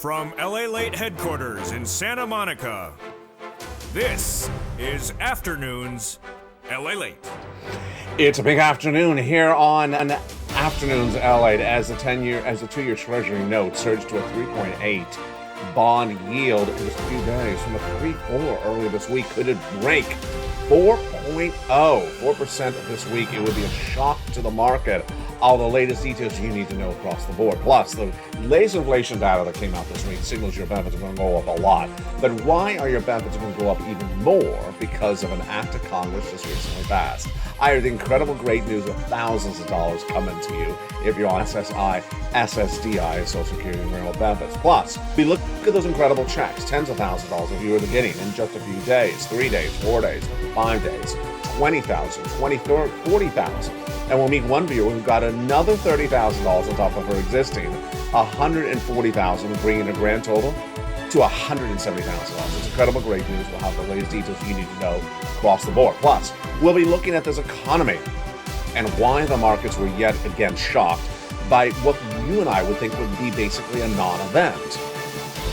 From LALATE headquarters in Santa Monica, this is Afternoons LALATE. It's a big afternoon here on an Afternoons LALATE as the 2-year Treasury note surged to a 3.8 bond yield in just a few days from a 3.4 earlier this week. Could it break 4.0? 4% this week. It would be a shock to the market. All the latest details you need to know across the board. Plus, the latest inflation data that came out this week signals your benefits are going to go up a lot. But why are your benefits going to go up even more? Because of an act of Congress just recently passed. I heard the incredible great news of thousands of dollars coming to you if you're on SSI, SSDI, Social Security and Rental Benefits. Plus, we look at those incredible checks, tens of thousands of dollars if you were getting in just a few days, 3 days, 4 days, 5 days, 20,000, 20,000, 40,000. And we'll meet one viewer who got another $30,000 on top of her existing $140,000, bringing a grand total to $170,000. It's incredible great news. We'll have the latest details you need to know across the board. Plus, we'll be looking at this economy and why the markets were yet again shocked by what you and I would think would be basically a non-event.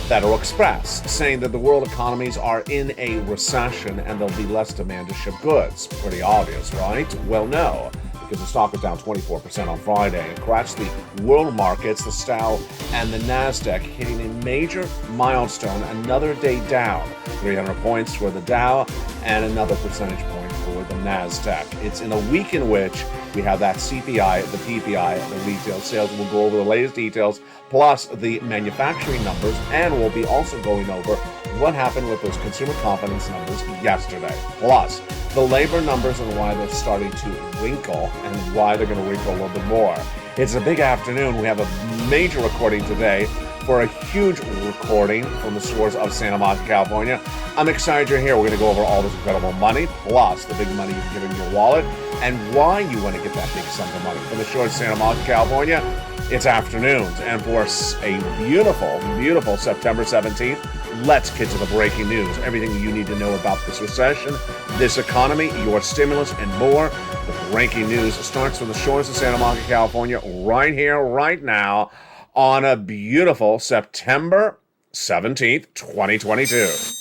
Federal Express saying that the world economies are in a recession and there'll be less demand to ship goods. Pretty obvious, right? Well, no, because the stock was down 24% on Friday and crashed the world markets, the Dow and the NASDAQ, hitting a major milestone, another day down. 300 points for the Dow and another percentage point for the NASDAQ. It's in a week in which we have that CPI, the PPI, the retail sales. We'll go over the latest details, plus the manufacturing numbers, and we'll be also going over what happened with those consumer confidence numbers yesterday. Plus, the labor numbers and why they're starting to wrinkle and why they're going to wrinkle a little bit more. It's a big afternoon. We have a major recording today for a huge recording from the shores of Santa Monica, California. I'm excited you're here. We're going to go over all this incredible money, plus the big money you can get in your wallet, and why you want to get that big sum of money. From the shores of Santa Monica, California, it's Afternoons. And for a beautiful, beautiful September 17th, let's get to the breaking news. Everything you need to know about this recession, this economy, your stimulus, and more. The breaking news starts from the shores of Santa Monica, California, right here, right now, on a beautiful September 17th, 2022.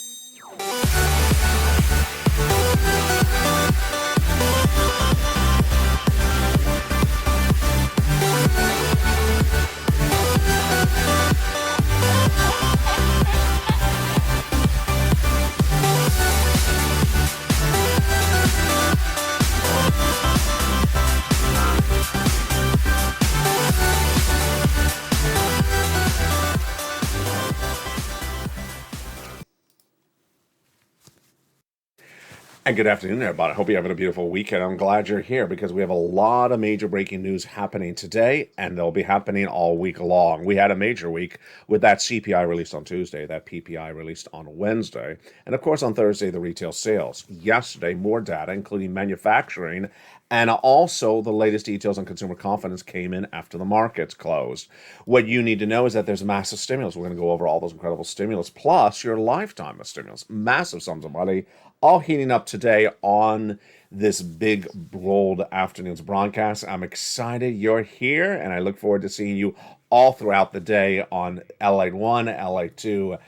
And good afternoon, everybody. I hope you're having a beautiful weekend. I'm glad you're here because we have a lot of major breaking news happening today, and they'll be happening all week long. We had a major week with that CPI released on Tuesday, that PPI released on Wednesday, and of course on Thursday, the retail sales. Yesterday, more data, including manufacturing, and also the latest details on consumer confidence came in after the markets closed. What you need to know is that there's massive stimulus. We're going to go over all those incredible stimulus, plus your lifetime of stimulus, massive sums of money, all heating up today on this big, bold Afternoons broadcast. I'm excited you're here, and I look forward to seeing you all throughout the day on LA1, LA2,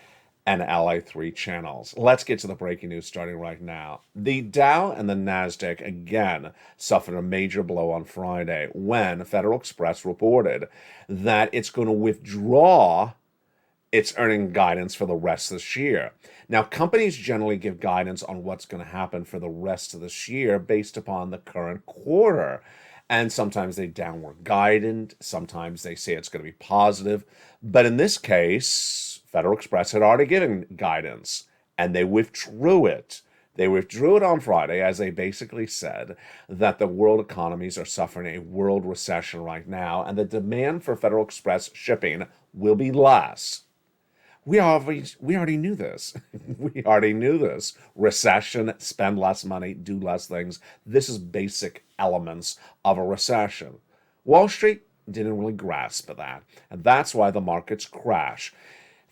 and LA3 channels. Let's get to the breaking news starting right now. The Dow and the NASDAQ again suffered a major blow on Friday when Federal Express reported that it's going to withdraw its earning guidance for the rest of this year. Now, companies generally give guidance on what's going to happen for the rest of this year based upon the current quarter. And sometimes they downward guide, sometimes they say it's going to be positive. But in this case, Federal Express had already given guidance, and they withdrew it. They withdrew it on Friday as they basically said that the world economies are suffering a world recession right now, and the demand for Federal Express shipping will be less. We already knew this. We already knew this. Recession, spend less money, do less things. This is basic elements of a recession. Wall Street didn't really grasp that, and that's why the markets crash.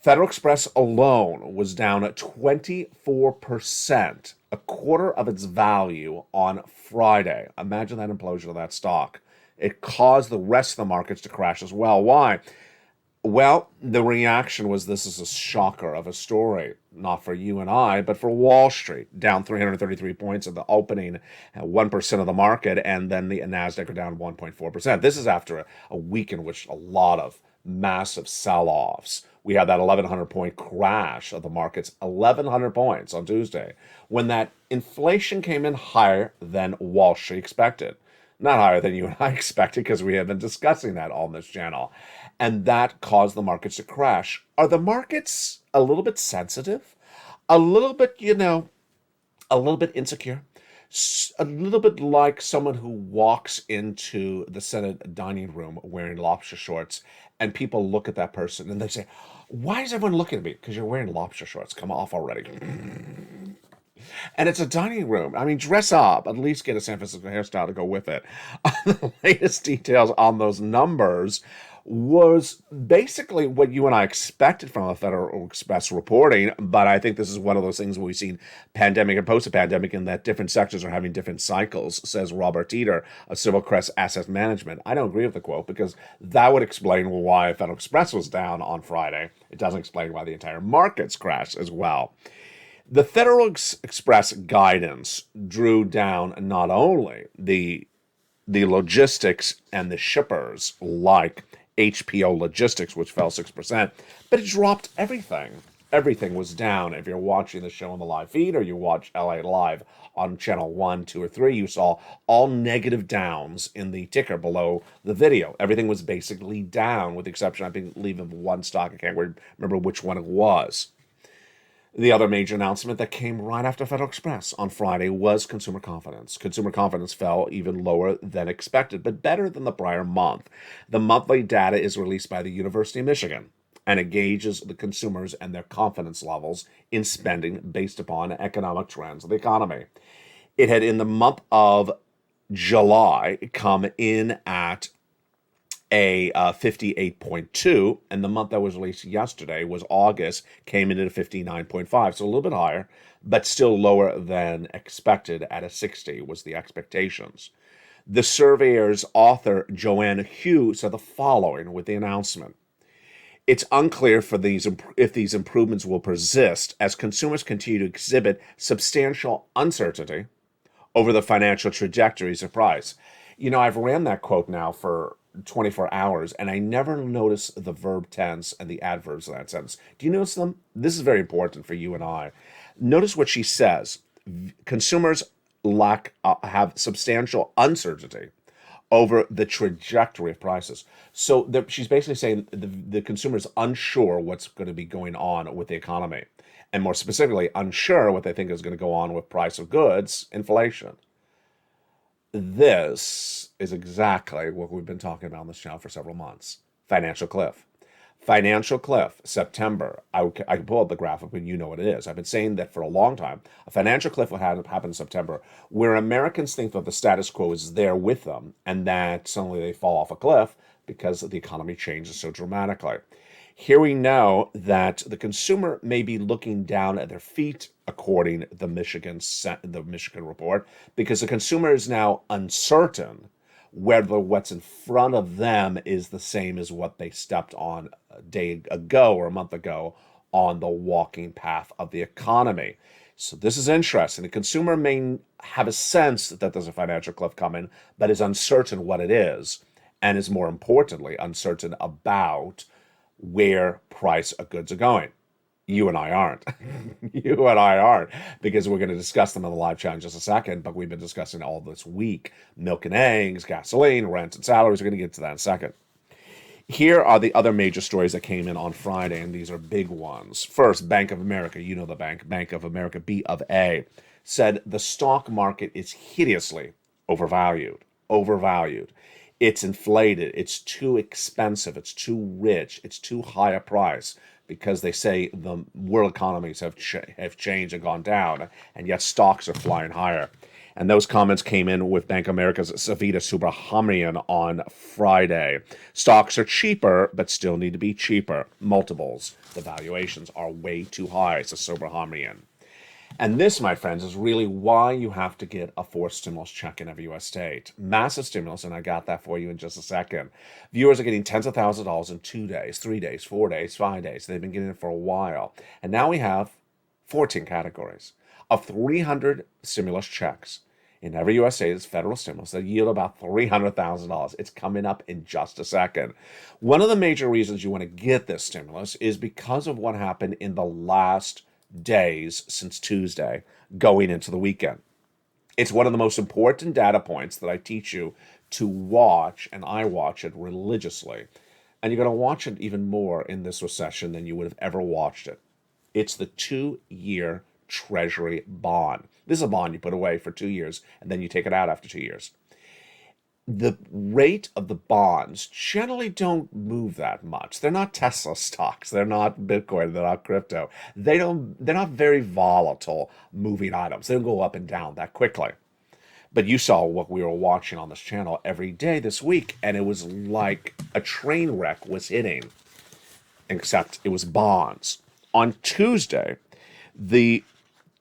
Federal Express alone was down at 24%, a quarter of its value on Friday. Imagine that implosion of that stock. It caused the rest of the markets to crash as well. Why? Well, the reaction was this is a shocker of a story, not for you and I, but for Wall Street, down 333 points at the opening, 1% of the market, and then the Nasdaq are down 1.4%. This is after a week in which a lot of massive sell-offs. We had that 1,100 point crash of the markets, 1,100 points on Tuesday, when that inflation came in higher than Wall Street expected. Not higher than you and I expected, because we have been discussing that on this channel. And that caused the markets to crash. Are the markets a little bit sensitive? A little bit, a little bit insecure? A little bit like someone who walks into the Senate dining room wearing lobster shorts, and people look at that person and they say, "Why is everyone looking at me?" "Because you're wearing lobster shorts. Come off already." And it's a dining room. I mean, dress up. At least get a San Francisco hairstyle to go with it. The latest details on those numbers was basically what you and I expected from a Federal Express reporting, but I think this is one of those things where we've seen pandemic and post-pandemic, and that different sectors are having different cycles, says Robert Teeter of Civil Crest Asset Management. I don't agree with the quote, because that would explain why Federal Express was down on Friday. It doesn't explain why the entire markets crashed as well. The Federal Express guidance drew down not only the logistics and the shippers like HPO Logistics, which fell 6%, but it dropped everything. Everything was down. If you're watching the show on the live feed, or you watch LA Live on channel 1, 2, or 3, you saw all negative downs in the ticker below the video. Everything was basically down, with the exception, I believe, of one stock. I can't remember which one it was. The other major announcement that came right after Federal Express on Friday was consumer confidence. Consumer confidence fell even lower than expected, but better than the prior month. The monthly data is released by the University of Michigan, and it gauges the consumers and their confidence levels in spending based upon economic trends of the economy. It had, in the month of July, come in at a 58.2, and the month that was released yesterday was August, came in at a 59.5, so a little bit higher, but still lower than expected at a 60 was the expectations. The surveyor's author, Joanne Hugh, said the following with the announcement. It's unclear if these improvements will persist as consumers continue to exhibit substantial uncertainty over the financial trajectories of price. I've ran that quote now for 24 hours, and I never notice the verb tense and the adverbs in that sentence. Do you notice them? This is very important for you and I. Notice what she says. Consumers have substantial uncertainty over the trajectory of prices. So she's basically saying the consumer is unsure what's going to be going on with the economy, and more specifically, unsure what they think is going to go on with price of goods, inflation. This is exactly what we've been talking about on this channel for several months. Financial cliff. Financial cliff, September. I can pull up the graphic, but you know what it is. I've been saying that for a long time. A financial cliff will happen in September, where Americans think that the status quo is there with them, and that suddenly they fall off a cliff because the economy changes so dramatically. Here we know that the consumer may be looking down at their feet, according to the Michigan report, because the consumer is now uncertain whether what's in front of them is the same as what they stepped on a day ago or a month ago on the walking path of the economy. So this is interesting. The consumer may have a sense that there's a financial cliff coming, but is uncertain what it is, and is more importantly uncertain about where price of goods are going. You and I aren't. You and I aren't, because we're going to discuss them on the live chat in just a second, but we've been discussing all this week. Milk and eggs, gasoline, rent and salaries. We're going to get to that in a second. Here are the other major stories that came in on Friday, and these are big ones. First, Bank of America, you know the bank, Bank of America, B of A, said the stock market is hideously overvalued. It's inflated. It's too expensive. It's too rich. It's too high a price, because they say the world economies have changed and gone down, and yet stocks are flying higher. And those comments came in with Bank of America's Savita Subramanian on Friday. Stocks are cheaper, but still need to be cheaper. Multiples. The valuations are way too high, says Subramanian. And this, my friends, is really why you have to get a forced stimulus check in every U.S. state. Massive stimulus, and I got that for you in just a second. Viewers are getting tens of thousands of dollars in 2 days, 3 days, 4 days, 5 days. They've been getting it for a while. And now we have 14 categories of 300 stimulus checks. In every U.S. state, it's federal stimulus that yield about $300,000. It's coming up in just a second. One of the major reasons you want to get this stimulus is because of what happened in the last days since Tuesday going into the weekend. It's one of the most important data points that I teach you to watch, and I watch it religiously. And you're going to watch it even more in this recession than you would have ever watched it. It's the 2-year Treasury bond. This is a bond you put away for 2 years, and then you take it out after 2 years. The rate of the bonds generally don't move that much. They're not Tesla stocks. They're not Bitcoin. They're not crypto. They're not very volatile moving items. They don't go up and down that quickly. But you saw what we were watching on this channel every day this week, and it was like a train wreck was hitting, except it was bonds. On Tuesday, the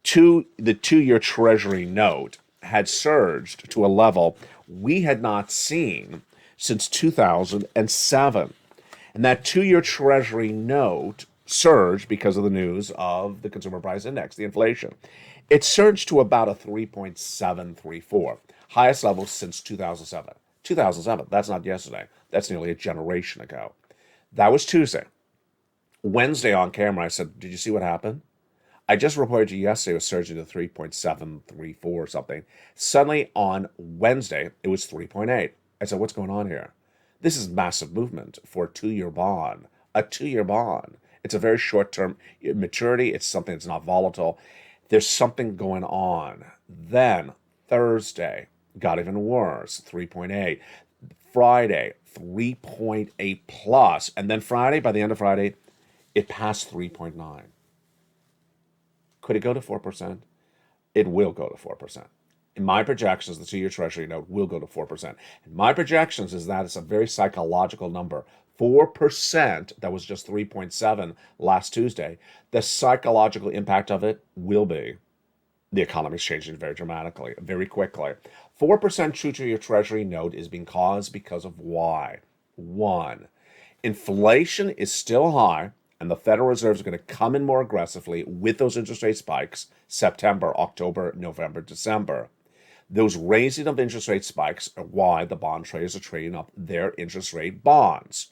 2-year Treasury note had surged to a level we had not seen since 2007. And that 2-year Treasury note surged because of the news of the Consumer Price Index, the inflation. It surged to about a 3.734, highest level since 2007. 2007, that's not yesterday. That's nearly a generation ago. That was Tuesday. Wednesday on camera, I said, did you see what happened? I just reported to you yesterday it was surging to 3.734 or something. Suddenly on Wednesday, it was 3.8. I said, what's going on here? This is massive movement for a 2-year bond. A 2-year bond. It's a very short-term maturity. It's something that's not volatile. There's something going on. Then Thursday got even worse, 3.8. Friday, 3.8 plus. And then Friday, by the end of Friday, it passed 3.9. Could it go to 4%? It will go to 4%. In my projections, the 2-year Treasury note will go to 4%. In my projections is that it's a very psychological number. 4%, that was just 3.7 last Tuesday. The psychological impact of it will be the economy is changing very dramatically, very quickly. 4% 2-year Treasury note is being caused because of why? One, inflation is still high, and the Federal Reserve is going to come in more aggressively with those interest rate spikes September, October, November, December. Those raising of interest rate spikes are why the bond traders are trading up their interest rate bonds.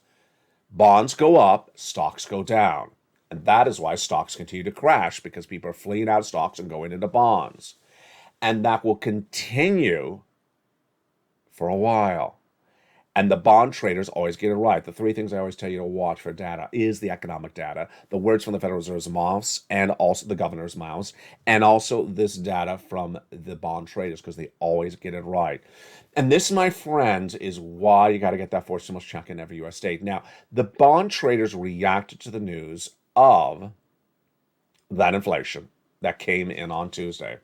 Bonds go up, stocks go down. And that is why stocks continue to crash, because people are fleeing out of stocks and going into bonds. And that will continue for a while. And the bond traders always get it right. The 3 things I always tell you to watch for data is the economic data, the words from the Federal Reserve's mouths, and also the governor's mouths, and also this data from the bond traders, because they always get it right. And this, my friends, is why you got to get that forced stimulus check in every U.S. state. Now, the bond traders reacted to the news of that inflation that came in on Tuesday.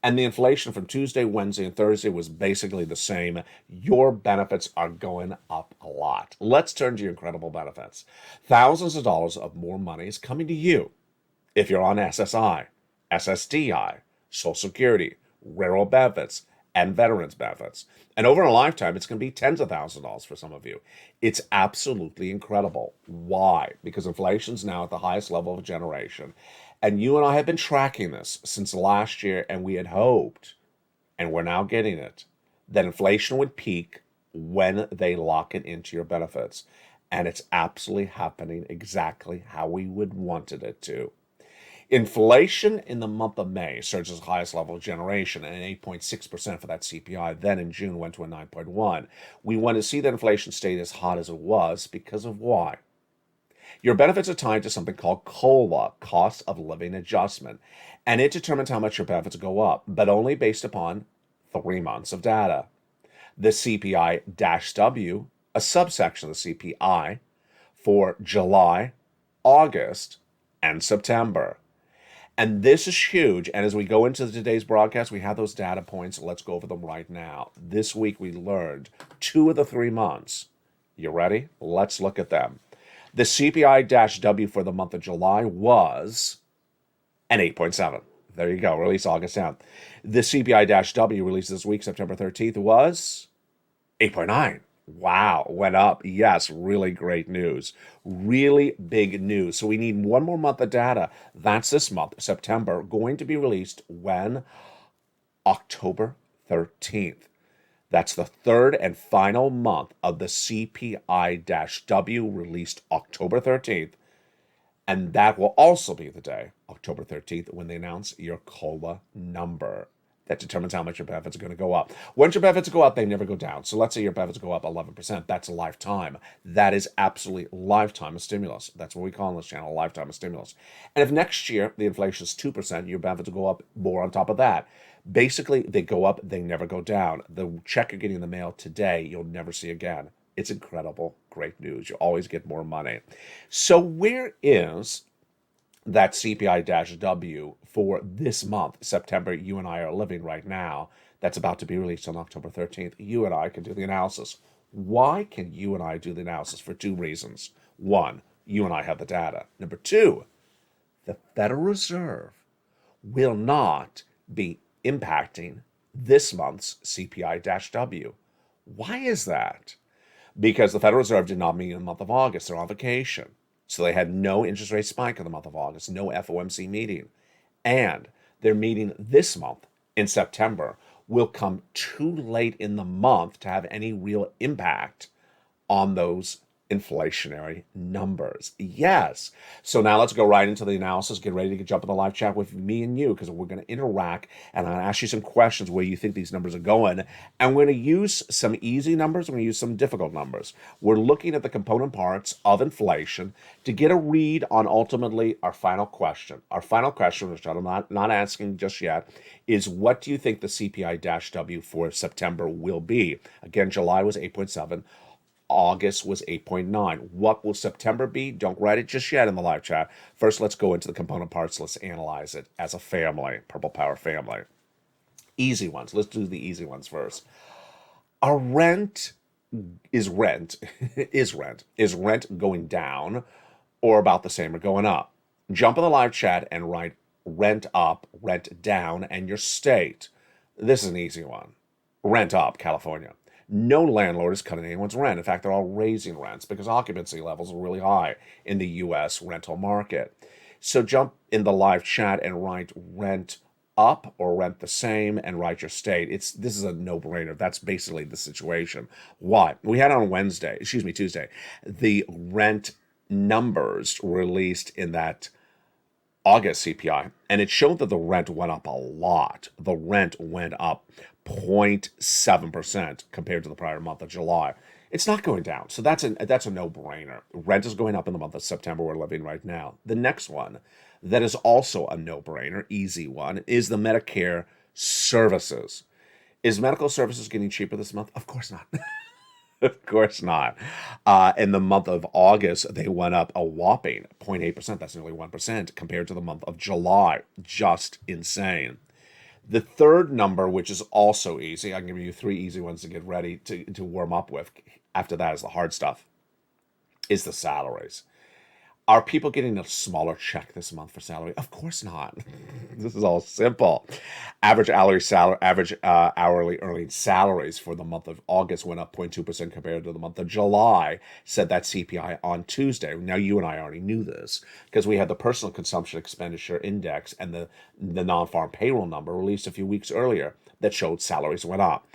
And the inflation from Tuesday, Wednesday, and Thursday was basically the same. Your benefits are going up a lot. Let's turn to your incredible benefits. Thousands of dollars of more money is coming to you if you're on SSI, SSDI, Social Security, rural benefits, and veterans benefits. And over a lifetime, it's going to be tens of thousands of dollars for some of you. It's absolutely incredible. Why? Because inflation's now at the highest level of a generation. And you and I have been tracking this since last year, and we had hoped, and we're now getting it, that inflation would peak when they lock it into your benefits. And it's absolutely happening exactly how we would wanted it to. Inflation in the month of May surged to the highest level of generation, and 8.6% for that CPI. Then in June went to a 9.1. We want to see that inflation stay as hot as it was because of why? Your benefits are tied to something called COLA, cost of living adjustment, and it determines how much your benefits go up, but only based upon 3 months of data. The CPI-W, a subsection of the CPI, for July, August, and September. And this is huge. And as we go into today's broadcast, we have those data points. Let's go over them right now. This week, we learned 2 of the 3 months. You ready? Let's look at them. The CPI-W for the month of July was an 8.7. There you go. Release August 10th. The CPI-W released this week, September 13th, was 8.9. Wow, went up. Yes, really great news. Really big news. So we need one more month of data. That's this month, September, going to be released when? October 13th. That's the third and final month of the CPI-W released October 13th. And that will also be the day, October 13th, when they announce your COLA number. That determines how much your benefits are going to go up. Once your benefits go up, they never go down. So let's say your benefits go up 11%. That's a lifetime. That is absolutely lifetime of stimulus. That's what we call on this channel, a lifetime of stimulus. And if next year the inflation is 2%, your benefits will go up more on top of that. Basically, they go up, they never go down. The check you're getting in the mail today, you'll never see again. It's incredible. Great news. You always get more money. So where is that CPI-W for this month, September, you and I are living right now, that's about to be released on October 13th? You and I can do the analysis. Why can you and I do the analysis? For two reasons. One, you and I have the data. Number two, the Federal Reserve will not be impacting this month's CPI-W. Why is that? Because the Federal Reserve did not meet in the month of August. They're on vacation. So they had no interest rate spike in the month of August, no FOMC meeting. And their meeting this month in September will come too late in the month to have any real impact on those inflationary numbers. Yes. So now let's go right into the analysis. Get ready to jump in the live chat with me and you, because we're going to interact and I'm going to ask you some questions where you think these numbers are going. And we're going to use some easy numbers. We're going to use some difficult numbers. We're looking at the component parts of inflation to get a read on ultimately our final question. Our final question, which I'm not asking just yet, is what do you think the CPI-W for September will be? Again, July was 8.7. August was 8.9. What will September be? Don't write it just yet in the live chat. First, let's go into the component parts. Let's analyze it as a family, Purple Power family. Easy ones. Let's do the easy ones first. Our rent is rent going down or about the same or going up? Jump in the live chat and write rent up, rent down, and your state. This is an easy one. Rent up, California. No landlord is cutting anyone's rent. In fact, they're all raising rents because occupancy levels are really high in the U.S. rental market. So jump in the live chat and write rent up or rent the same and write your state. This is a no-brainer. That's basically the situation. Why? We had on Tuesday, the rent numbers released in that August CPI, and it showed that the rent went up a lot. The rent went up 0.7% compared to the prior month of July. It's not going down, so that's a no-brainer. Rent is going up in the month of September we're living right now. The next one that is also a no-brainer, easy one, is the Medicare services. Is medical services getting cheaper this month? Of course not. Of course not. In the month of August, they went up a whopping 0.8%. That's nearly 1% compared to the month of July. Just insane. The third number, which is also easy, I can give you three easy ones to get ready to warm up with. After that is the hard stuff, is the salaries. Are people getting a smaller check this month for salary? Of course not. This is all simple. Average hourly earning salaries for the month of August went up 0.2% compared to the month of July, said that CPI on Tuesday. Now, you and I already knew this because we had the personal consumption expenditure index and the non-farm payroll number released a few weeks earlier that showed salaries went up.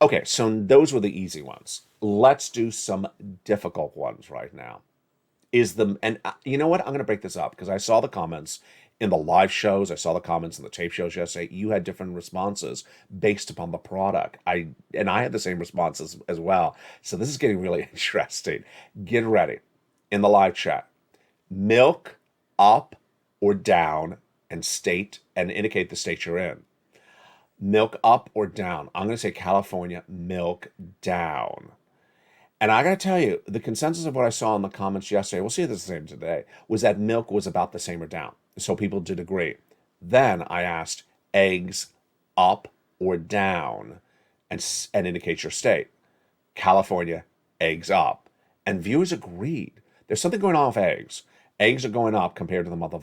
Okay, so those were the easy ones. Let's do some difficult ones right now. You know what? I'm going to break this up because I saw the comments in the live shows. I saw the comments in the tape shows yesterday. You had different responses based upon the product. I had the same responses as well. So this is getting really interesting. Get ready in the live chat. Milk up or down and indicate the state you're in. Milk up or down. I'm going to say California, milk down. And I got to tell you, the consensus of what I saw in the comments yesterday, we'll see if it's the same today, was that milk was about the same or down. So people did agree. Then I asked eggs up or down and indicate your state. California, eggs up. And viewers agreed. There's something going on with eggs. Eggs are going up compared to the month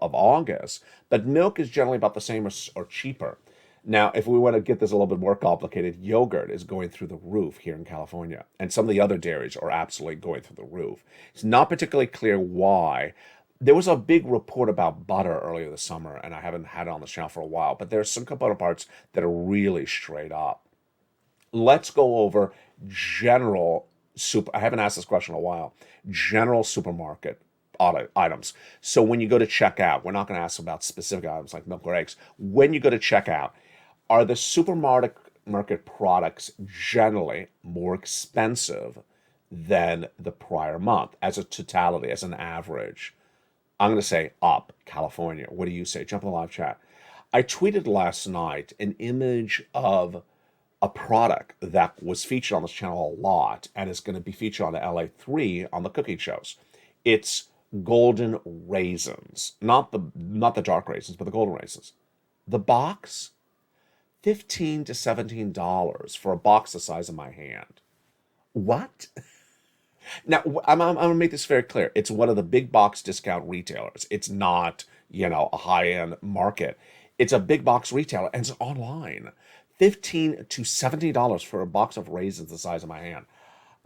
of August, but milk is generally about the same or cheaper. Now, if we want to get this a little bit more complicated, yogurt is going through the roof here in California, and some of the other dairies are absolutely going through the roof. It's not particularly clear why. There was a big report about butter earlier this summer, and I haven't had it on the shelf for a while, but there's some component parts that are really straight up. Let's go over general I haven't asked this question in a while. General supermarket items. So when you go to check out, we're not going to ask about specific items like milk or eggs. When you go to check out, are the supermarket products generally more expensive than the prior month as a totality, as an average? I'm going to say up, California. What do you say? Jump in the live chat. I tweeted last night an image of a product that was featured on this channel a lot and is going to be featured on the LA3 on the cooking shows. It's golden raisins, not the dark raisins, but the golden raisins. The box, $15 to $17 for a box the size of my hand. What? Now, I'm going to make this very clear. It's one of the big box discount retailers. It's not, a high-end market. It's a big box retailer, and it's online. $15 to $17 for a box of raisins the size of my hand.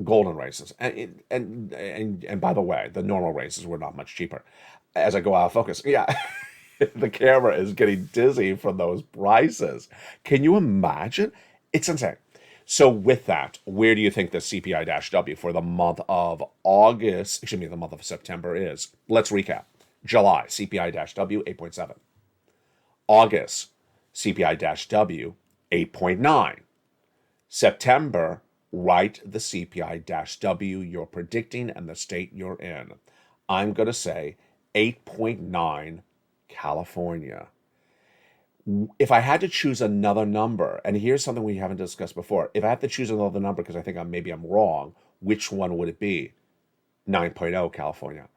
Golden raisins. And by the way, the normal raisins were not much cheaper. As I go out of focus, yeah, the camera is getting dizzy from those prices. Can you imagine? It's insane. So with that, where do you think the CPI-W for the month of the month of September is? Let's recap. July, CPI-W, 8.7. August, CPI-W, 8.9. September, write the CPI-W you're predicting and the state you're in. I'm going to say 8.9, California. If I had to choose another number, and here's something we haven't discussed before, if I had to choose another number because I think maybe I'm wrong, which one would it be? 9.0, California.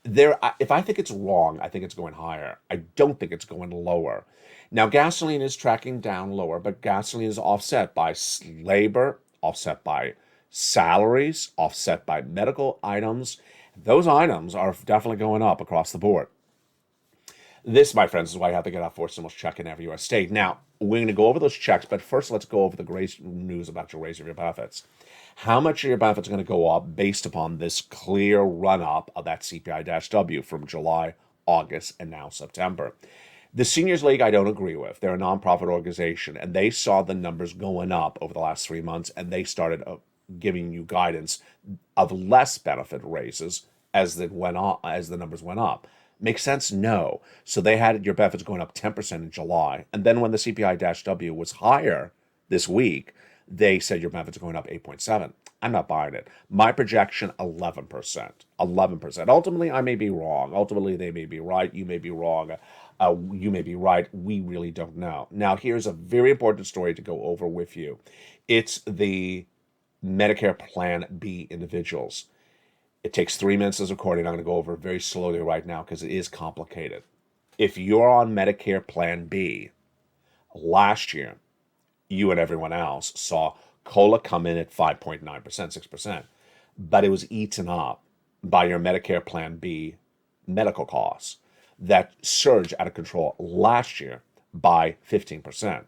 If I think it's wrong, I think it's going higher. I don't think it's going lower. Now, gasoline is tracking down lower, but gasoline is offset by labor, offset by salaries, offset by medical items. Those items are definitely going up across the board. This, my friends, is why you have to get out for stimulus check in every U.S. state. Now, we're going to go over those checks, but first let's go over the great news about your raise of your benefits. How much of your benefits are going to go up based upon this clear run-up of that CPI-W from July, August, and now September? The Seniors League, I don't agree with. They're a nonprofit organization, and they saw the numbers going up over the last 3 months, and they started giving you guidance of less benefit raises as the numbers went up. Makes sense? No. So they had your benefits going up 10% in July. And then when the CPI-W was higher this week, they said your benefits are going up 8.7. I'm not buying it. My projection, 11%. 11%. Ultimately, I may be wrong. Ultimately, they may be right. You may be wrong. You may be right. We really don't know. Now, here's a very important story to go over with you. It's the Medicare Plan B individuals. It takes 3 minutes as recording. I'm going to go over it very slowly right now because it is complicated. If you're on Medicare Plan B, last year, you and everyone else saw COLA come in at 5.9%, 6%, but it was eaten up by your Medicare Plan B medical costs that surged out of control last year by 15%.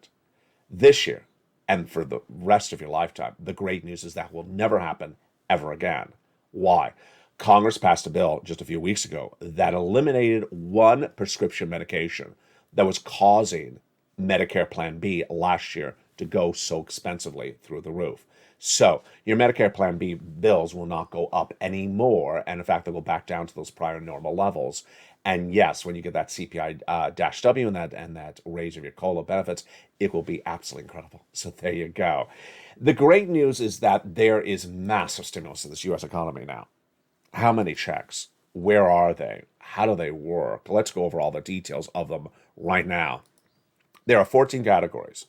This year, and for the rest of your lifetime, the great news is that will never happen ever again. Why? Congress passed a bill just a few weeks ago that eliminated one prescription medication that was causing Medicare Plan B last year to go so expensively through the roof. So your Medicare Plan B bills will not go up anymore, and in fact, they'll go back down to those prior normal levels. And yes, when you get that CPI-W and that raise of your COLA benefits, it will be absolutely incredible. So there you go. The great news is that there is massive stimulus in this U.S. economy now. How many checks? Where are they? How do they work? Let's go over all the details of them right now. There are 14 categories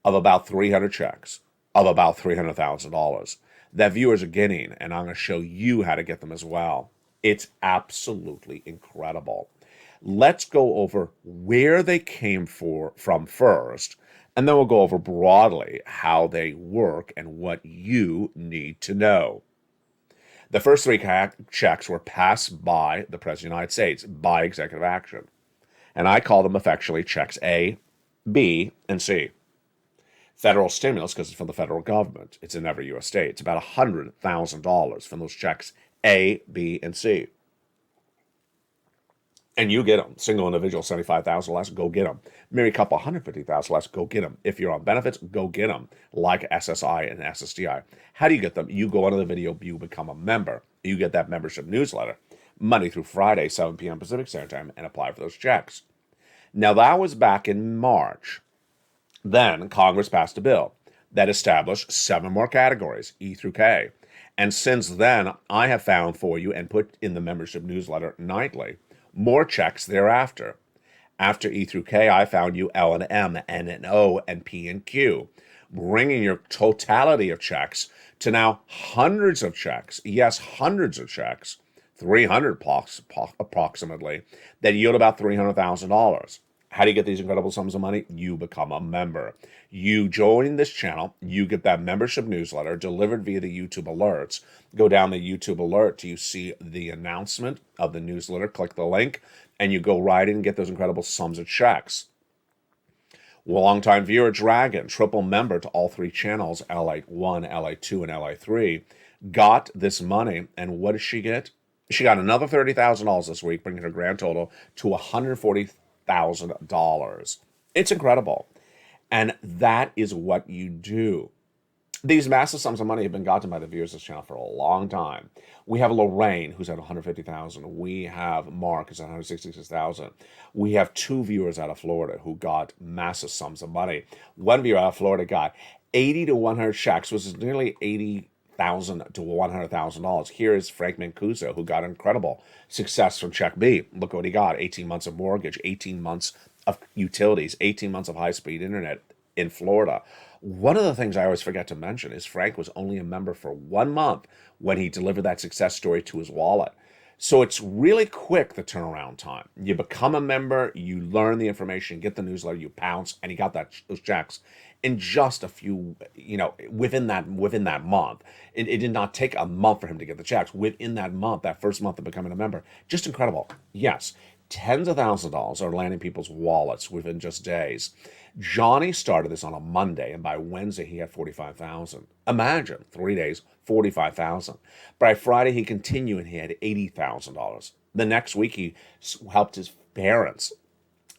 of about 300 checks of about $300,000 that viewers are getting, and I'm going to show you how to get them as well. It's absolutely incredible. Let's go over where they came from first, and then we'll go over broadly how they work and what you need to know. The first three checks were passed by the President of the United States by executive action. And I call them affectionately checks A, B, and C. Federal stimulus, because it's from the federal government. It's in every U.S. state. It's about $100,000 from those checks A, B, and C. And you get them. Single individual, $75,000 less, go get them. Married couple, $150,000 less, go get them. If you're on benefits, go get them, like SSI and SSDI. How do you get them? You go onto the video, you become a member. You get that membership newsletter, Monday through Friday, 7 p.m. Pacific Standard Time, and apply for those checks. Now, that was back in March. Then Congress passed a bill that established 7 more categories, E through K. And since then, I have found for you and put in the membership newsletter nightly more checks thereafter. After E through K, I found you L and M, N and O, and P and Q, bringing your totality of checks to now hundreds of checks. Yes, hundreds of checks, 300 approximately, that yield about $300,000. How do you get these incredible sums of money? You become a member. You join this channel, you get that membership newsletter delivered via the YouTube alerts. Go down the YouTube alert till you see the announcement of the newsletter, click the link, and you go right in and get those incredible sums of checks. Longtime viewer Dragon, triple member to all 3 channels, LALATE 1, LALATE 2, and LALATE 3, got this money, and what does she get? She got another $30,000 this week, bringing her grand total to $140,000. It's incredible. And that is what you do. These massive sums of money have been gotten by the viewers of this channel for a long time. We have Lorraine, who's at $150,000. We have Mark, who's at $166,000. We have 2 viewers out of Florida who got massive sums of money. One viewer out of Florida got 80 to 100 checks, which is nearly $80,000 to $100,000. Here is Frank Mancuso, who got incredible success from check B. Look what he got: 18 months of mortgage, 18 months of utilities, 18 months of high-speed internet in Florida. One of the things I always forget to mention is Frank was only a member for 1 month when he delivered that success story to his wallet. So it's really quick, the turnaround time. You become a member, you learn the information, get the newsletter, you pounce, and he got those checks in just a few, within that month. It did not take a month for him to get the checks. Within that month, that first month of becoming a member, just incredible. Yes, tens of thousands of dollars are landing people's wallets within just days. Johnny started this on a Monday, and by Wednesday he had $45,000. Imagine 3 days, $45,000. By Friday he continued and he had $80,000. The next week he helped his parents,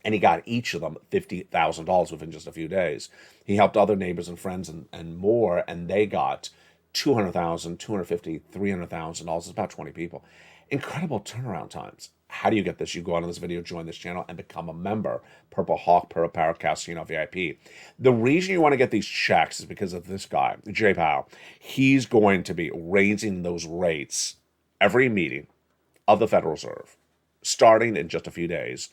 and he got each of them $50,000 within just a few days. He helped other neighbors and friends and more, and they got $200,000, $250,000, $300,000. It's about 20 people. Incredible turnaround times. How do you get this? You go on this video, join this channel, and become a member. Purple Hawk, Purple Power, Casino VIP. The reason you want to get these checks is because of this guy, Jay Powell. He's going to be raising those rates every meeting of the Federal Reserve, starting in just a few days,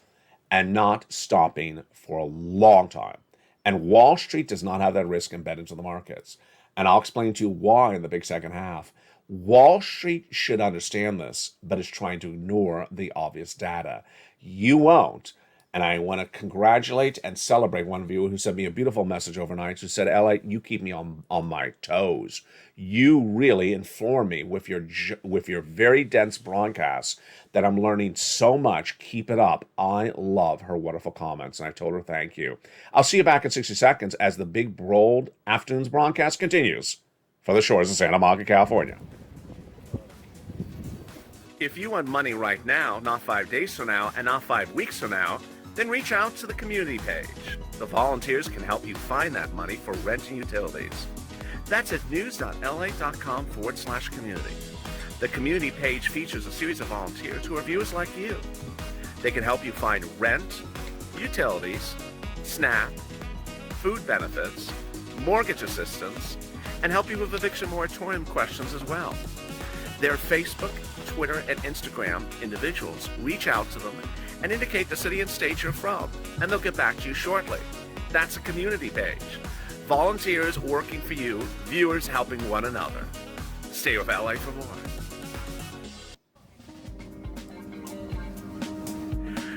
and not stopping for a long time. And Wall Street does not have that risk embedded into the markets. And I'll explain to you why in the big second half. Wall Street should understand this, but is trying to ignore the obvious data. You won't. And I want to congratulate and celebrate one viewer who sent me a beautiful message overnight who said, "LA, you keep me on my toes. You really inform me with your very dense broadcasts that I'm learning so much. Keep it up." I love her wonderful comments, and I told her thank you. I'll see you back in 60 seconds as the Big Bold Afternoons broadcast continues for the shores of Santa Monica, California. If you want money right now, not 5 days from now, and not 5 weeks from now, then reach out to the community page. The volunteers can help you find that money for rent and utilities. That's at news.la.com/community. The community page features a series of volunteers who are viewers like you. They can help you find rent, utilities, SNAP, food benefits, mortgage assistance, and help you with eviction moratorium questions as well. Their Facebook, Twitter, and Instagram individuals reach out to them and indicate the city and state you're from, and they'll get back to you shortly. That's a community page. Volunteers working for you, viewers helping one another. Stay with LA for more.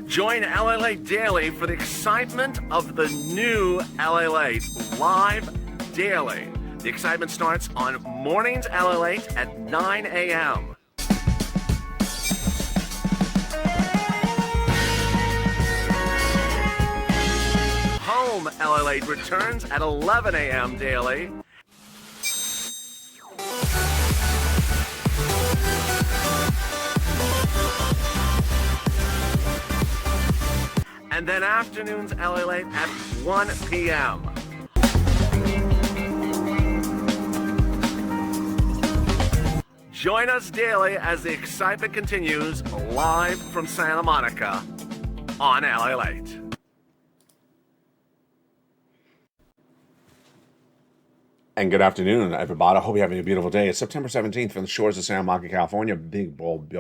Join LALATE Daily for the excitement of the new LALATE live daily The excitement starts on mornings LALATE at 9 a.m. Home LALATE returns at 11 a.m. daily. And then afternoons LALATE at 1 p.m. Join us daily as the excitement continues live from Santa Monica on LALATE. And good afternoon, everybody. I hope you're having a beautiful day. It's September 17th from the shores of Santa Monica, California. Big, bold,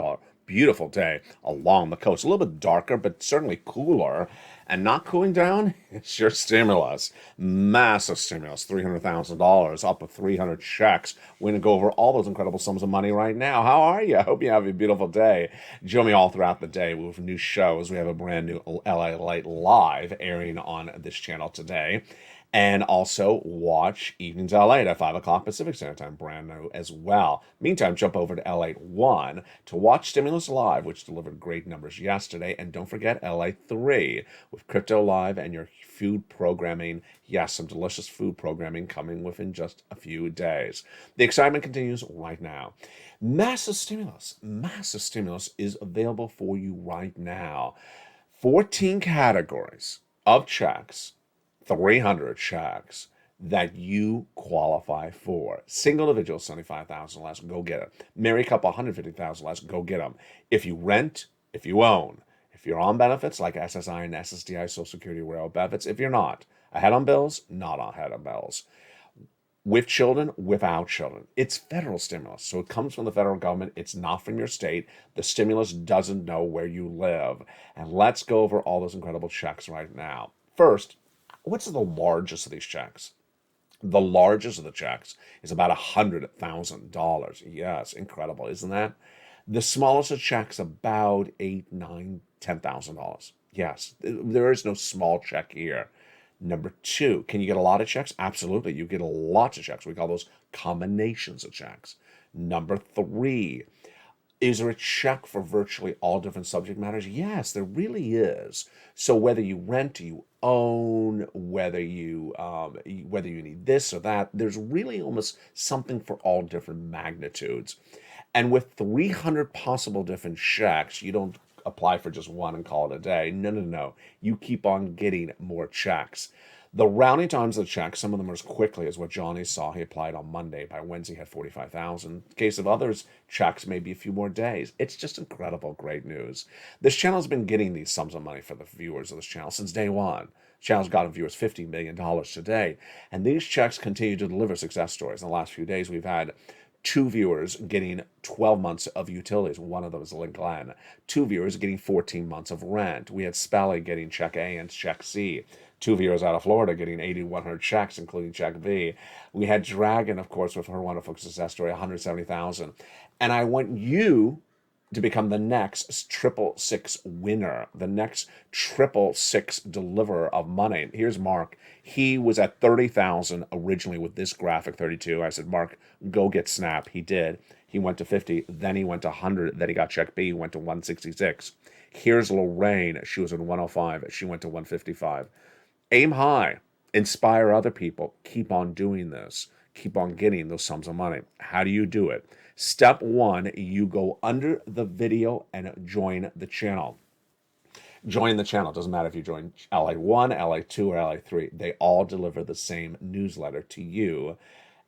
beautiful day along the coast. A little bit darker, but certainly cooler. And not cooling down, it's your stimulus. Massive stimulus, $300,000, up to 300 checks. We're going to go over all those incredible sums of money right now. How are you? I hope you have a beautiful day. Join me all throughout the day with new shows. We have a brand new LALATE Live airing on this channel today. And also watch Evenings LALATE at 5 o'clock Pacific Standard Time, brand new as well. Meantime, jump over to LALATE 1 to watch Stimulus Live, which delivered great numbers yesterday. And don't forget LALATE 3 with Crypto Live and your food programming. Yes, some delicious food programming coming within just a few days. The excitement continues right now. Massive stimulus is available for you right now. 14 categories of checks, 300 checks that you qualify for. Single individual, $75,000 less, go get it. Married couple, $150,000 less, go get them. If you rent, if you own, if you're on benefits like SSI and SSDI, Social Security, Rail benefits, if you're not, ahead on bills, not ahead on bills. With children, without children. It's federal stimulus, so it comes from the federal government. It's not from your state. The stimulus doesn't know where you live. And let's go over all those incredible checks right now. First, what's the largest of these checks? The largest of the checks is about $100,000. Yes, incredible, isn't that? The smallest of checks about $8,000, $9,000, $10,000. Yes, there is no small check here. Number two, can you get a lot of checks? Absolutely, you get lots of checks. We call those combinations of checks. Number three, is there a check for virtually all different subject matters? Yes, there really is. So whether you rent, you own, whether you need this or that, there's really almost something for all different magnitudes. And with 300 possible different checks, you don't apply for just one and call it a day. No. You keep on getting more checks. The rounding times of the checks, some of them are as quickly as what Johnny saw. He applied on Monday. By Wednesday, he had 45,000. In the case of others, checks maybe a few more days. It's just incredible, great news. This channel has been getting these sums of money for the viewers of this channel since day one. The channel's gotten viewers $50 million today. And these checks continue to deliver success stories. In the last few days, we've had 2 viewers getting 12 months of utilities. One of them is Lynn Glenn. 2 viewers getting 14 months of rent. We had Spelly getting check A and check C. 2 viewers out of Florida getting 8,100 checks, including check B. We had Dragon, of course, with her wonderful success story, 170,000. And I want you to become the next 666 winner, the next 666 deliverer of money. Here's Mark. He was at 30,000 originally with this graphic, 32. I said, Mark, go get Snap. He did. He went to 50, then he went to 100, then he got check B, he went to 166. Here's Lorraine. She was in 105. She went to 155. Aim high. Inspire other people. Keep on doing this. Keep on getting those sums of money. How do you do it? Step 1, you go under the video and join the channel. Join the channel. Doesn't matter if you join LA 1, LA 2, or LA 3. They all deliver the same newsletter to you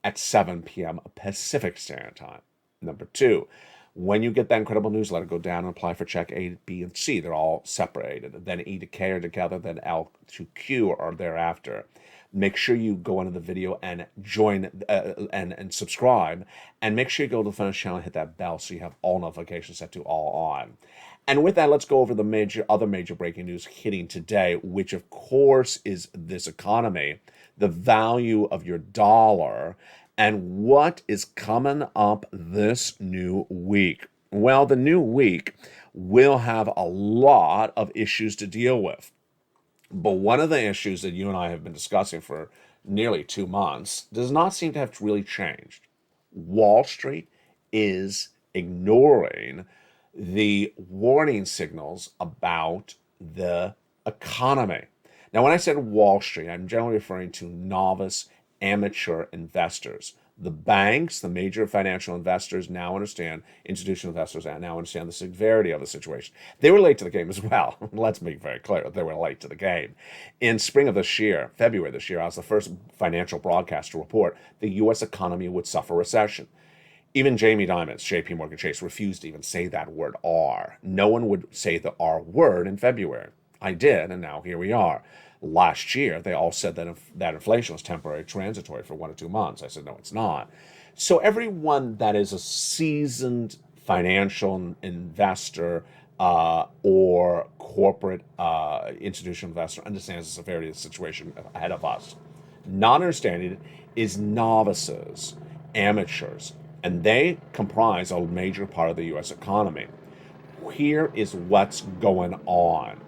at 7 p.m. Pacific Standard Time. Number 2, when you get that incredible newsletter, go down and apply for check A, B, and C. They're all separated. Then E to K are together, then L to Q are thereafter. Make sure you go into the video and join and subscribe. And make sure you go to the Finish channel and hit that bell so you have all notifications set to all on. And with that, let's go over the other major breaking news hitting today, which of course is this economy, the value of your dollar, and what is coming up this new week. Well, the new week will have a lot of issues to deal with. But one of the issues that you and I have been discussing for nearly 2 months does not seem to have really changed. Wall Street is ignoring the warning signals about the economy. Now, when I said Wall Street, I'm generally referring to novice, amateur investors. The banks, the major financial investors now understand, institutional investors now understand the severity of the situation. They were late to the game as well. Let's make very clear, they were late to the game. In spring of this year, February this year, I was the first financial broadcast to report the U.S. economy would suffer recession. Even Jamie Dimon's JP Morgan Chase refused to even say that word R. No one would say the R word in February. I did, and now here we are. Last year, they all said that inflation was temporary, transitory for 1 or 2 months. I said, no, it's not. So everyone that is a seasoned financial investor or corporate institutional investor understands the severity of the situation ahead of us. Not understanding it is novices, amateurs, and they comprise a major part of the U.S. economy. Here is what's going on.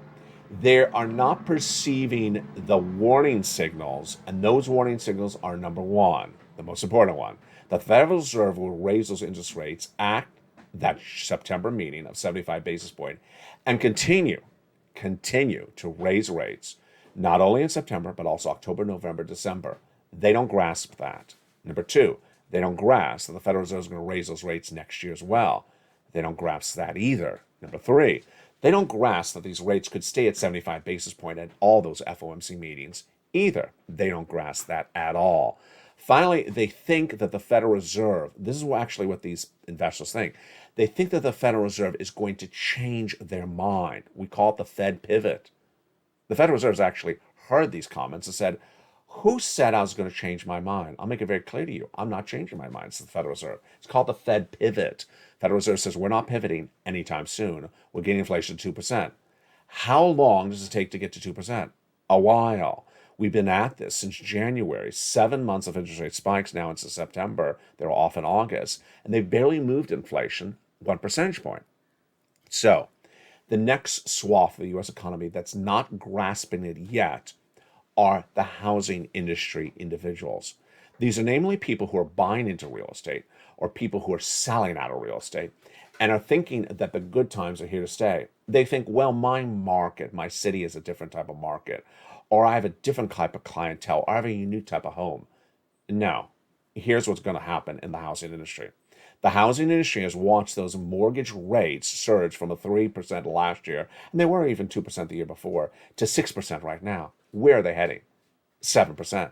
They are not perceiving the warning signals, and those warning signals are number one, the most important one. The Federal Reserve will raise those interest rates at that September meeting of 75 basis points and continue to raise rates, not only in September, but also October, November, December. They don't grasp that. Number two, they don't grasp that the Federal Reserve is going to raise those rates next year as well. They don't grasp that either. Number three, they don't grasp that these rates could stay at 75 basis points at all those FOMC meetings either. They don't grasp that at all. Finally, they think that the Federal Reserve, this is actually what these investors think, they think that the Federal Reserve is going to change their mind. We call it the Fed pivot. The Federal Reserve has actually heard these comments and said, who said I was going to change my mind? I'll make it very clear to you. I'm not changing my mind. It's the Federal Reserve. It's called the Fed pivot. Federal Reserve says we're not pivoting anytime soon. We're getting inflation to 2%. How long does it take to get to 2%? A while. We've been at this since January. 7 months of interest rate spikes now into September. They're off in August. And they've barely moved inflation 1 percentage point. So the next swath of the U.S. economy that's not grasping it yet are the housing industry individuals. These are namely people who are buying into real estate or people who are selling out of real estate and are thinking that the good times are here to stay. They think, well, my market, my city is a different type of market, or I have a different type of clientele, or I have a unique type of home. No, here's what's going to happen in the housing industry. The housing industry has watched those mortgage rates surge from a 3% last year, and they were even 2% the year before, to 6% right now. Where are they heading? 7%.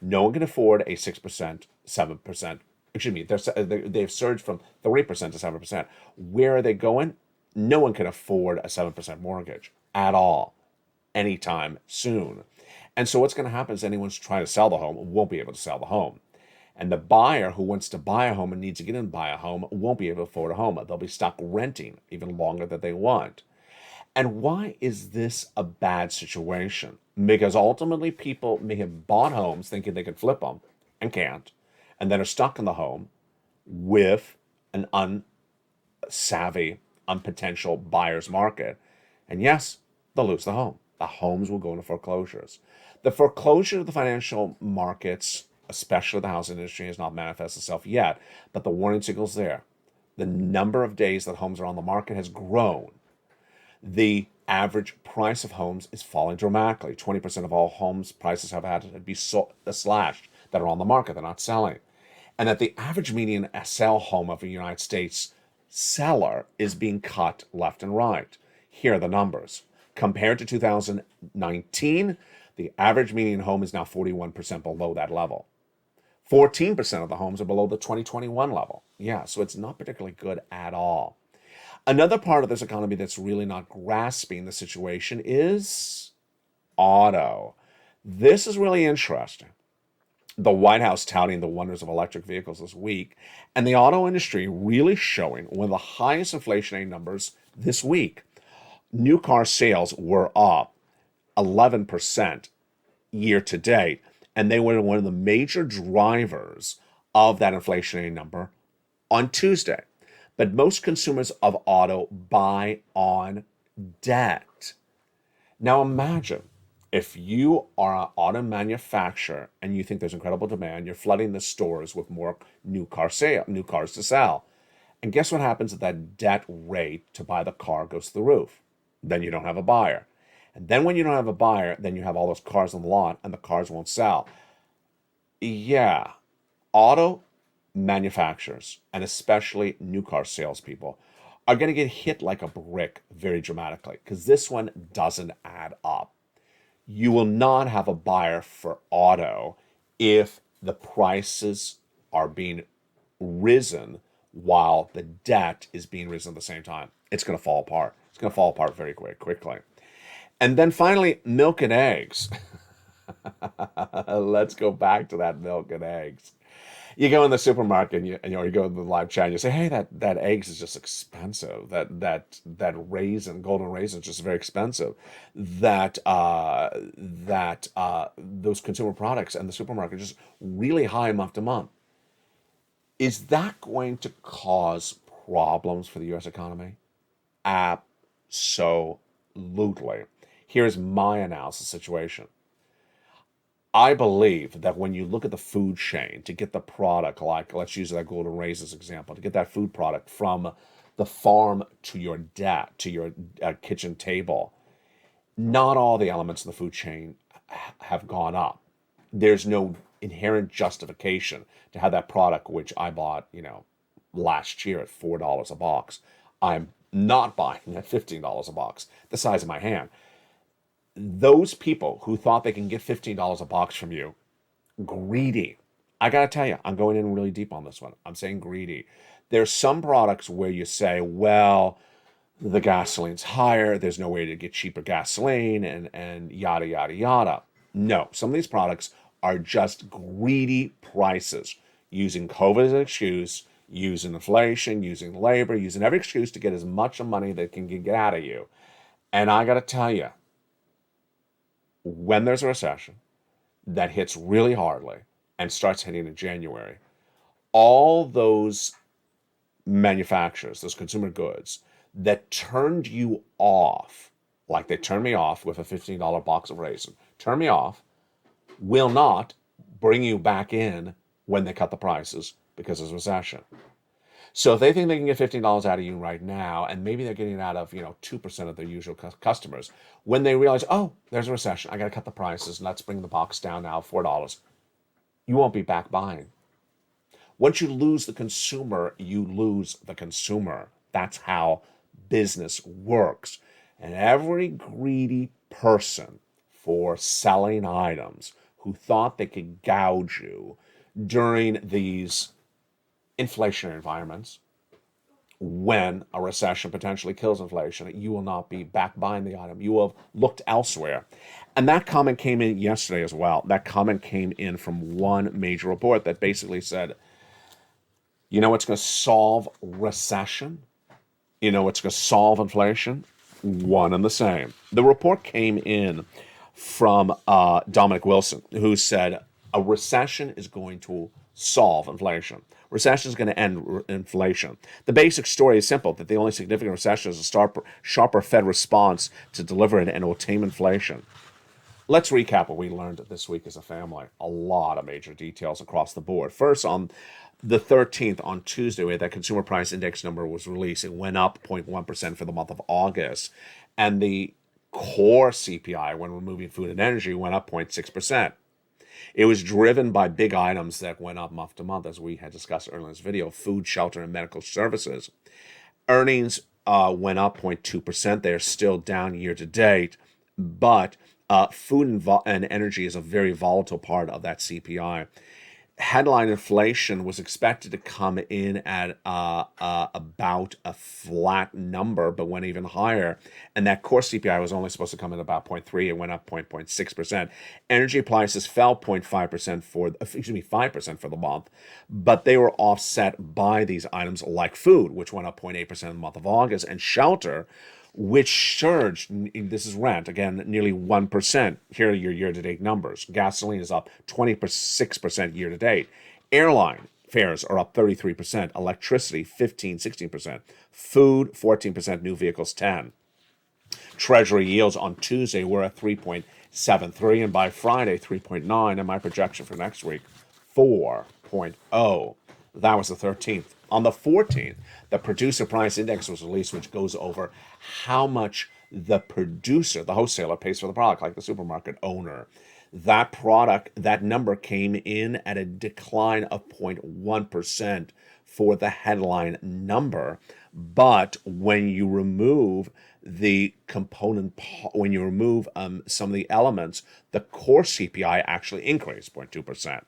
No one can afford a 6%, 7%. Excuse me, they've surged from 3% to 7%. Where are they going? No one can afford a 7% mortgage at all, anytime soon. And so what's going to happen is anyone's trying to sell the home won't be able to sell the home. And the buyer who wants to buy a home and needs to get in and buy a home won't be able to afford a home. They'll be stuck renting even longer than they want. And why is this a bad situation? Because ultimately people may have bought homes thinking they could flip them and can't, and then are stuck in the home with an unsavvy, unpotential buyer's market. And yes, they'll lose the home. The homes will go into foreclosures. The foreclosure of the financial markets, especially the housing industry, has not manifested itself yet, but the warning signal's there. The number of days that homes are on the market has grown. The average price of homes is falling dramatically. 20% of all homes prices have had to be slashed that are on the market. They're not selling. And that the average median sell home of a United States seller is being cut left and right. Here are the numbers. Compared to 2019, the average median home is now 41% below that level. 14% of the homes are below the 2021 level. Yeah, so it's not particularly good at all. Another part of this economy that's really not grasping the situation is auto. This is really interesting. The White House touting the wonders of electric vehicles this week, and the auto industry really showing one of the highest inflationary numbers this week. New car sales were up 11% year to date, and they were one of the major drivers of that inflationary number on Tuesday. But most consumers of auto buy on debt. Now imagine If you are an auto manufacturer and you think there's incredible demand, you're flooding the stores with more new cars to sell. And guess what happens if that debt rate to buy the car goes through the roof? Then you don't have a buyer. And then when you don't have a buyer, then you have all those cars on the lot and the cars won't sell. Yeah, auto manufacturers and especially new car salespeople are going to get hit like a brick very dramatically because this one doesn't add up. You will not have a buyer for auto if the prices are being risen while the debt is being risen at the same time. It's going to fall apart. It's going to fall apart very quickly. And then finally, milk and eggs. Let's go back to that milk and eggs. You go in the supermarket and you go to the live chat and you say, hey, that eggs is just expensive. That golden raisin is just very expensive. Those consumer products and the supermarket are just really high month to month. Is that going to cause problems for the U.S. economy? Absolutely. Here's my analysis situation. I believe that when you look at the food chain to get the product, like let's use that golden raisins example, to get that food product from the farm to your kitchen table, not all the elements of the food chain have gone up. There's no inherent justification to have that product, which I bought, last year at $4 a box. I'm not buying at $15 a box, the size of my hand. Those people who thought they can get $15 a box from you, greedy. I got to tell you, I'm going in really deep on this one. I'm saying greedy. There's some products where you say, well, the gasoline's higher. There's no way to get cheaper gasoline and yada, yada, yada. No, some of these products are just greedy prices, using COVID as an excuse, using inflation, using labor, using every excuse to get as much money they can get out of you. And I got to tell you, when there's a recession that hits really hardly and starts hitting in January, all those manufacturers, those consumer goods that turned you off, like they turned me off with a $15 box of raisin, turn me off, will not bring you back in when they cut the prices because there's a recession. So if they think they can get $15 out of you right now, and maybe they're getting it out of 2% of their usual customers, when they realize, oh, there's a recession, I got to cut the prices, and let's bring the box down now $4, you won't be back buying. Once you lose the consumer, you lose the consumer. That's how business works. And every greedy person for selling items who thought they could gouge you during these inflationary environments, when a recession potentially kills inflation, you will not be back buying the item. You will have looked elsewhere. And that comment came in yesterday as well. That comment came in from one major report that basically said, you know what's going to solve recession? You know what's going to solve inflation? One and the same. The report came in from Dominic Wilson, who said a recession is going to solve inflation. Recession is going to end inflation. The basic story is simple, that the only significant recession is a sharper Fed response to deliver it and it will tame inflation. Let's recap what we learned this week as a family. A lot of major details across the board. First, on the 13th, on Tuesday, we had that consumer price index number was released. It went up 0.1% for the month of August. And the core CPI, when removing food and energy, went up 0.6%. It was driven by big items that went up month to month, as we had discussed earlier in this video: food, shelter, and medical services. Earnings went up 0.2%. They're still down year to date, but food and energy is a very volatile part of that CPI. Headline inflation was expected to come in at about a flat number, but went even higher. And that core CPI was only supposed to come in about 0.3. It went up 0.6%. Energy prices fell 0.5% 5% for the month, but they were offset by these items like food, which went up 0.8% in the month of August, and shelter, which surged, this is rent, again, nearly 1%. Here are your year-to-date numbers. Gasoline is up 26% year-to-date. Airline fares are up 33%. Electricity, 16%. Food, 14%. New vehicles, 10%. Treasury yields on Tuesday were at 3.73, and by Friday, 3.9, and my projection for next week, 4.0. That was the 13th. On the 14th, the producer price index was released, which goes over how much the producer, the wholesaler, pays for the product, like the supermarket owner. That number came in at a decline of 0.1% for the headline number. But when you remove the component, when you remove some of the elements, the core CPI actually increased 0.2%.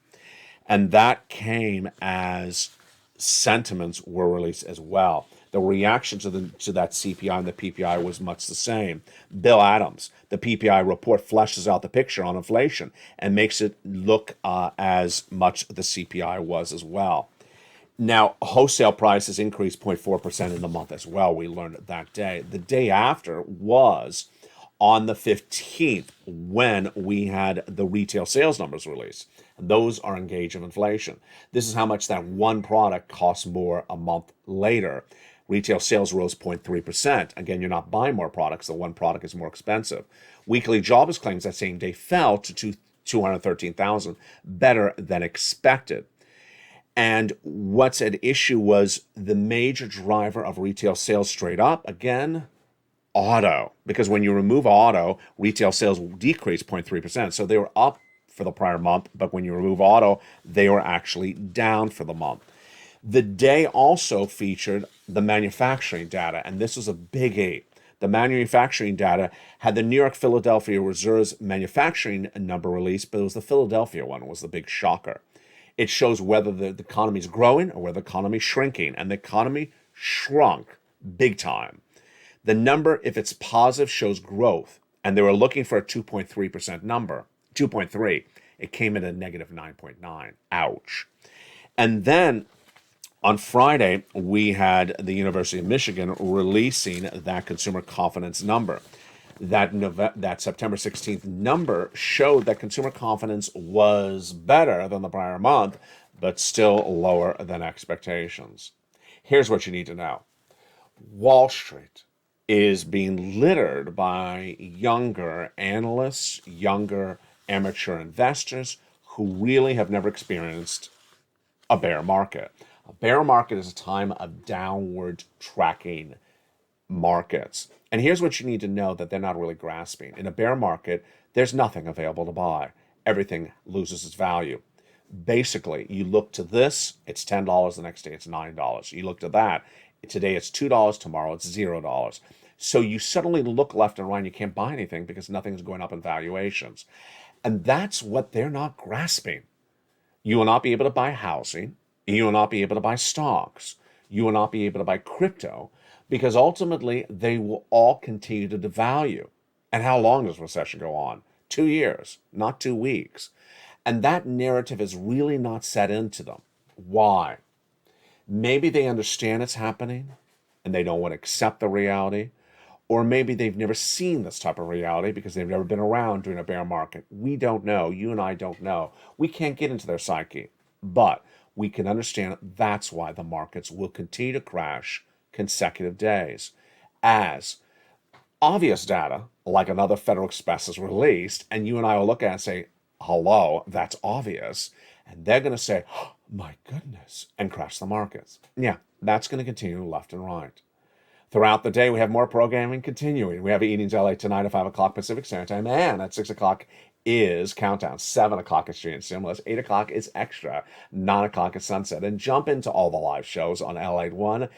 And that came as sentiments were released as well. The reaction to that CPI and the PPI was much the same. Bill Adams, the PPI report, fleshes out the picture on inflation and makes it look as much the CPI was as well. Now, wholesale prices increased 0.4% in the month as well. We learned that day. The day after was on the 15th when we had the retail sales numbers released. Those are in gauge of inflation. This is how much that one product costs more a month later. Retail sales rose 0.3%. Again, you're not buying more products. The one product is more expensive. Weekly jobless claims that same day fell to 213,000, better than expected. And what's at issue was the major driver of retail sales straight up, again, auto. Because when you remove auto, retail sales decreased 0.3%. So they were up for the prior month, but when you remove auto, they were actually down for the month. The day also featured the manufacturing data, and this was a biggie. The manufacturing data had the New York Philadelphia Reserve's manufacturing number released, but it was the Philadelphia one was the big shocker. It shows whether the economy is growing or whether the economy is shrinking, and the economy shrunk big time. The number, if it's positive, shows growth, and they were looking for a 2.3% number, 2.3. It came in at negative 9.9. Ouch. And then on Friday, we had the University of Michigan releasing that consumer confidence number. That September 16th number showed that consumer confidence was better than the prior month, but still lower than expectations. Here's what you need to know. Wall Street is being littered by younger analysts, younger amateur investors who really have never experienced a bear market. A bear market is a time of downward tracking markets. And here's what you need to know that they're not really grasping. In a bear market, there's nothing available to buy. Everything loses its value. Basically, you look to this, it's $10, the next day it's $9. You look to that, today it's $2, tomorrow it's $0. So you suddenly look left and right and you can't buy anything because nothing's going up in valuations. And that's what they're not grasping. You will not be able to buy housing. You will not be able to buy stocks. You will not be able to buy crypto because ultimately they will all continue to devalue. And how long does recession go on? 2 years, not 2 weeks. And that narrative is really not set into them. Why? Maybe they understand it's happening and they don't want to accept the reality. Or maybe they've never seen this type of reality because they've never been around during a bear market. We don't know. You and I don't know. We can't get into their psyche. But we can understand that's why the markets will continue to crash consecutive days as obvious data, like another Federal Express is released, and you and I will look at it and say, hello, that's obvious. And they're going to say, oh, my goodness, and crash the markets. Yeah, that's going to continue left and right. Throughout the day, we have more programming continuing. We have Evenings LA tonight at 5 o'clock Pacific Standard Time, and at 6 o'clock is Countdown. 7 o'clock is Street Stimulus. 8 o'clock is Extra. 9 o'clock is Sunset. And jump into all the live shows on LA 1,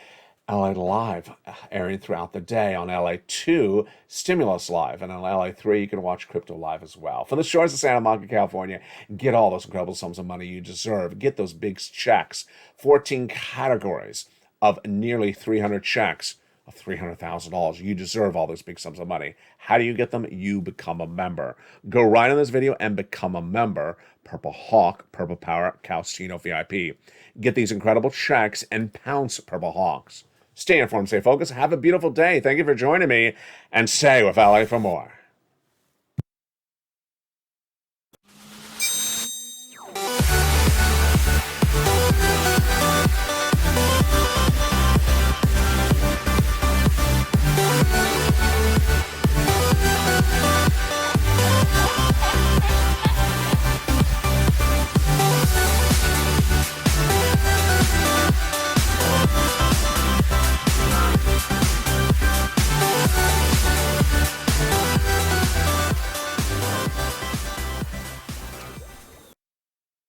LA Live, airing throughout the day. On LA 2, Stimulus Live. And on LA 3, you can watch Crypto Live as well. From the shores of Santa Monica, California, get all those incredible sums of money you deserve. Get those big checks. 14 categories of nearly 300 checks. Of $300,000. You deserve all those big sums of money. How do you get them? You become a member. Go right on this video and become a member. Purple Hawk, Purple Power, Calcino VIP. Get these incredible checks and pounce Purple Hawks. Stay informed, stay focused. Have a beautiful day. Thank you for joining me. And stay with LA for more.